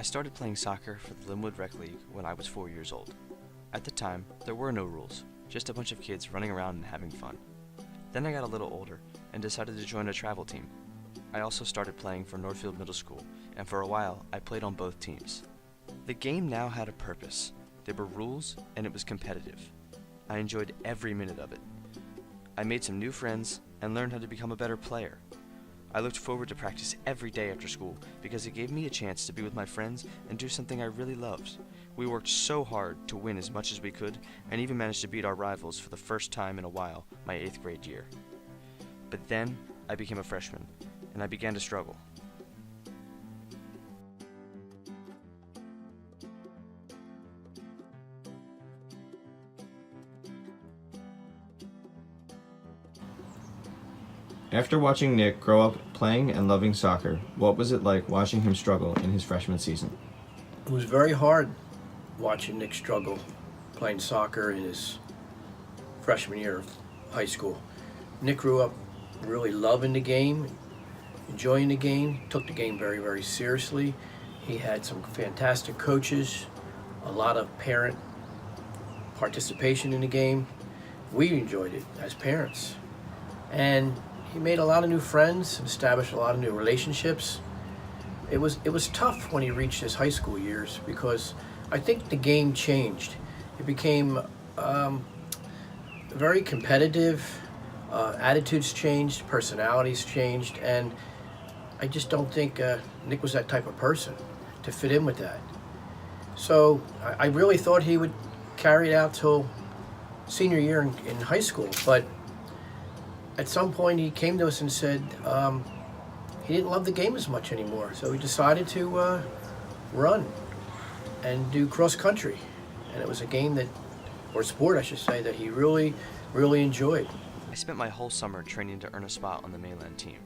started playing soccer for the Linwood Rec League when I was 4 years old. At the time, there were no rules, just a bunch of kids running around and having fun. Then I got a little older and decided to join a travel team. I also started playing for Northfield Middle School, and for a while, I played on both teams. The game now had a purpose. There were rules, and it was competitive. I enjoyed every minute of it. I made some new friends and learned how to become a better player. I looked forward to practice every day after school because it gave me a chance to be with my friends and do something I really loved. We worked so hard to win as much as we could and even managed to beat our rivals for the first time in a while my 8th grade year. But then I became a freshman and I began to struggle. After watching Nick grow up playing and loving soccer, what was it like watching him struggle in his freshman season? It was very hard watching Nick struggle playing soccer in his freshman year of high school. Nick grew up really loving the game, enjoying the game, took the game very, very seriously. He had some fantastic coaches, a lot of parent participation in the game. We enjoyed it as parents. And he made a lot of new friends, established a lot of new relationships. It was tough when he reached his high school years because I think the game changed. It became very competitive, attitudes changed, personalities changed, and I just don't think Nick was that type of person to fit in with that. So I really thought he would carry it out till senior year in high school, but at some point he came to us and said he didn't love the game as much anymore, so he decided to run and do cross country, and it was a game that, or sport I should say, that he really, really enjoyed. I spent my whole summer training to earn a spot on the mainland team,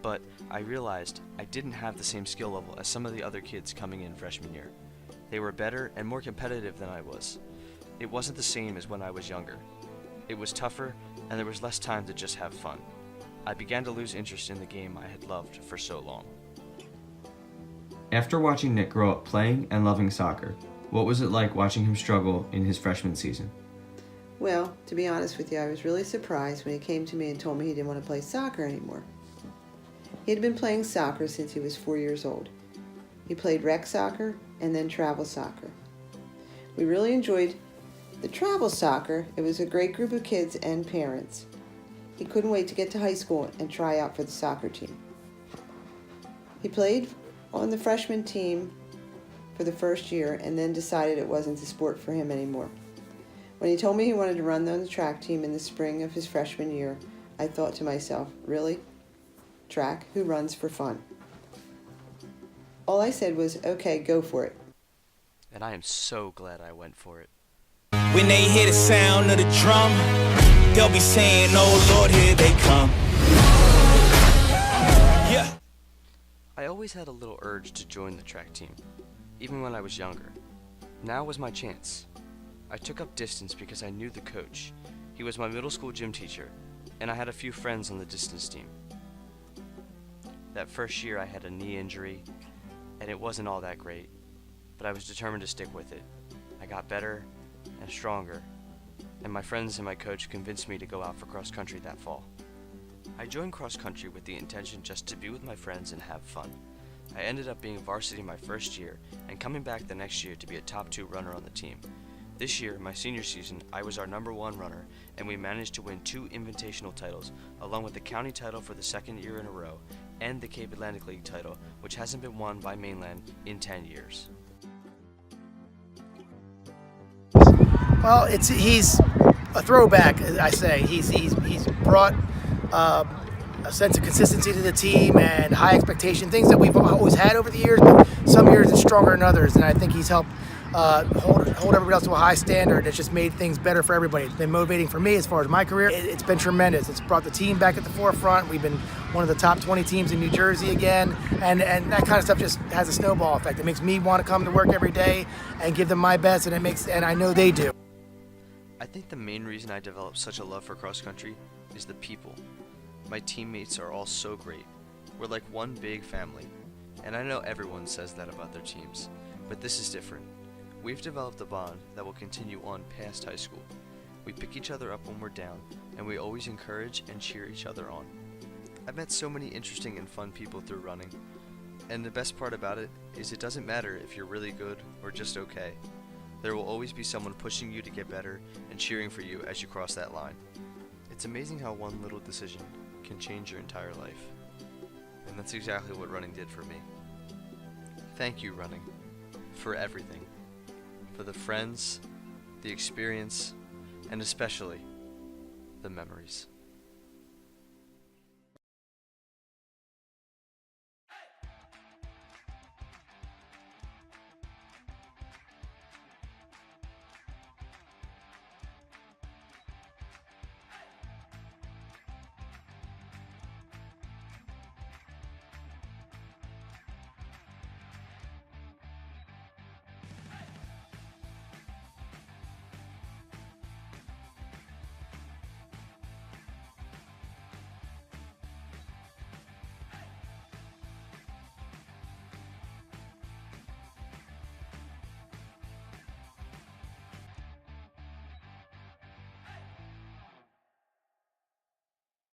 but I realized I didn't have the same skill level as some of the other kids coming in freshman year. They were better and more competitive than I was. It wasn't the same as when I was younger. It was tougher, and there was less time to just have fun. I began to lose interest in the game I had loved for so long. After watching Nick grow up playing and loving soccer, what was it like watching him struggle in his freshman season? Well, to be honest with you, I was really surprised when he came to me and told me he didn't want to play soccer anymore. He had been playing soccer since he was 4 years old. He played rec soccer and then travel soccer. We really enjoyed the travel soccer. It was a great group of kids and parents. He couldn't wait to get to high school and try out for the soccer team. He played on the freshman team for the first year and then decided it wasn't the sport for him anymore. When he told me he wanted to run on the track team in the spring of his freshman year, I thought to myself, really? Track? Who runs for fun? All I said was, okay, go for it. And I am so glad I went for it. When they hear the sound of the drum, they'll be saying, oh Lord, here they come. Yeah. I always had a little urge to join the track team, even when I was younger. Now was my chance. I took up distance because I knew the coach. He was my middle school gym teacher, and I had a few friends on the distance team. That first year I had a knee injury, and it wasn't all that great, but I was determined to stick with it. I got better and stronger, and my friends and my coach convinced me to go out for cross country that fall. I joined cross country with the intention just to be with my friends and have fun. I ended up being varsity my first year and coming back the next year to be a top 2 runner on the team. This year, my senior season, I was our #1 runner, and we managed to win 2 invitational titles, along with the county title for the 2nd year in a row, and the Cape Atlantic League title, which hasn't been won by Mainland in 10 years. Well, he's a throwback, I say. He's brought a sense of consistency to the team and high expectation, things that we've always had over the years, but some years it's stronger than others, and I think he's helped hold everybody else to a high standard. It's just made things better for everybody. It's been motivating for me as far as my career. It's been tremendous. It's brought the team back at the forefront. We've been one of the top 20 teams in New Jersey again, and that kind of stuff just has a snowball effect. It makes me want to come to work every day and give them my best, and I know they do. I think the main reason I developed such a love for cross country is the people. My teammates are all so great. We're like one big family. And I know everyone says that about their teams, but this is different. We've developed a bond that will continue on past high school. We pick each other up when we're down, and we always encourage and cheer each other on. I've met so many interesting and fun people through running, and the best part about it is it doesn't matter if you're really good or just okay. There will always be someone pushing you to get better and cheering for you as you cross that line. It's amazing how one little decision can change your entire life. And that's exactly what running did for me. Thank you, running, for everything. For the friends, the experience, and especially the memories.